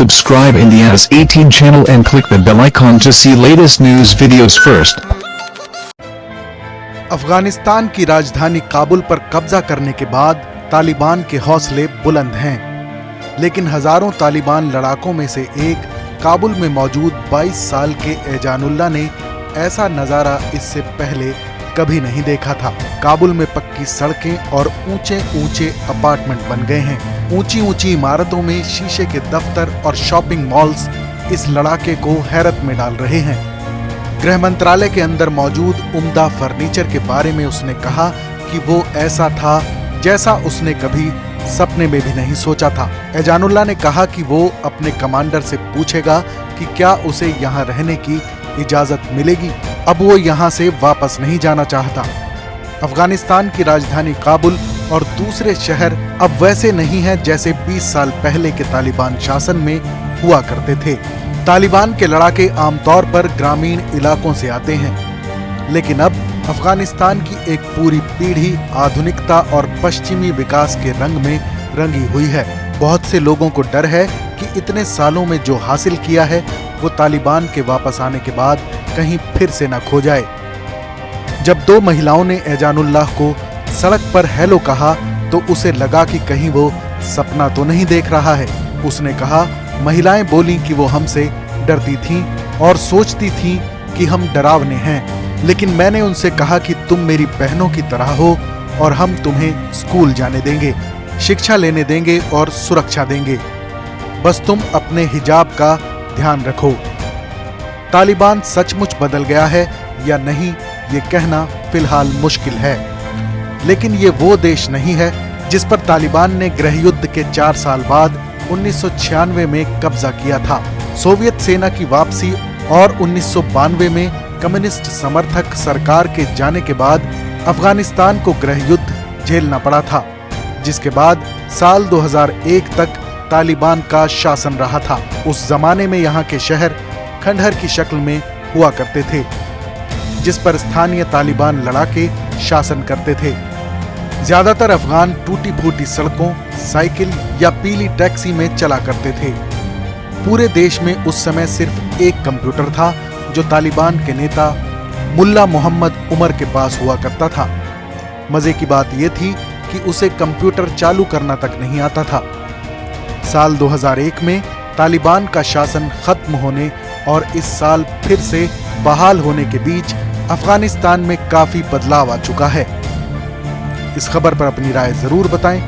subscribe India's 18 channel and click the bell icon to see latest news videos first. Afghanistan की राजधानी काबुल पर कब्जा करने के बाद तालिबान के हौसले बुलंद हैं, लेकिन हजारों तालिबान लड़ाकों में से एक काबुल में मौजूद 22 साल के एजानुल्लाह ने ऐसा नजारा इससे पहले कभी नहीं देखा था। काबुल में पक्की सड़कें और ऊंचे ऊंचे अपार्टमेंट बन गए हैं। ऊंची ऊंची इमारतों में शीशे के दफ्तर और शॉपिंग मॉल्स इस लड़ाके को हैरत में डाल रहे हैं। गृह मंत्रालय के अंदर मौजूद उम्दा फर्नीचर के बारे में उसने कहा कि वो ऐसा था जैसा उसने कभी सपने में भी नहीं सोचा था। एजानुल्लाह ने कहा कि वो अपने कमांडर से पूछेगा कि क्या उसे यहाँ रहने की इजाजत मिलेगी। अब वो यहाँ से वापस नहीं जाना चाहता। अफगानिस्तान की राजधानी काबुल और दूसरे शहर अब वैसे नहीं हैं जैसे 20 साल पहले के तालिबान शासन में हुआ करते थे। तालिबान के लड़ाके आमतौर पर ग्रामीण इलाकों से आते हैं, लेकिन अब अफगानिस्तान की एक पूरी पीढ़ी आधुनिकता और पश्चिमी विकास के रंग में रंगी हुई है। बहुत से लोगों को डर है कि इतने सालों में जो हासिल किया है वो तालिबान के वापस आने के बाद कहीं फिर से न खो जाए। जब दो महिलाओं ने एजानुल्लाह को सड़क पर हेलो कहा तो उसे लगा कि कहीं वो सपना तो नहीं देख रहा है। उसने कहा, महिलाएं बोलीं कि वो हमसे डरती थीं और सोचती थीं कि हम डरावने हैं, लेकिन मैंने उनसे कहा कि तुम मेरी बहनों की तरह हो और हम तुम्हें स्कूल जाने देंगे, शिक्षा लेने देंगे और सुरक्षा देंगे। बस तुम अपने हिजाब का ध्यान रखो। तालिबान सचमुच बदल गया है या नहीं, ये कहना फिलहाल मुश्किल है, लेकिन ये वो देश नहीं है जिस पर तालिबान ने गृहयुद्ध के 4 साल बाद 1996 में कब्जा किया था। सोवियत सेना की वापसी और 1992 में कम्युनिस्ट समर्थक सरकार के जाने के बाद अफगानिस्तान को गृहयुद्ध झेलना पड़ा था, जिसके बाद साल 2001 तक तालिबान का शासन रहा था। उस जमाने में यहाँ के शहर खंडहर की शक्ल में हुआ करते थे, जिस पर स्थानीय तालिबान लड़ाके शासन करते थे। ज्यादातर अफगान टूटी फूटी सड़कों, साइकिल या पीली टैक्सी में चला करते थे। पूरे देश में उस समय सिर्फ एक कंप्यूटर था जो तालिबान के नेता मुल्ला मोहम्मद उमर के पास हुआ करता था। मजे की बात यह थी कि उसे कंप्यूटर चालू करना तक नहीं आता था। साल 2001 में तालिबान का शासन खत्म होने और इस साल फिर से बहाल होने के बीच अफगानिस्तान में काफी बदलाव आ चुका है। इस खबर पर अपनी राय जरूर बताएं।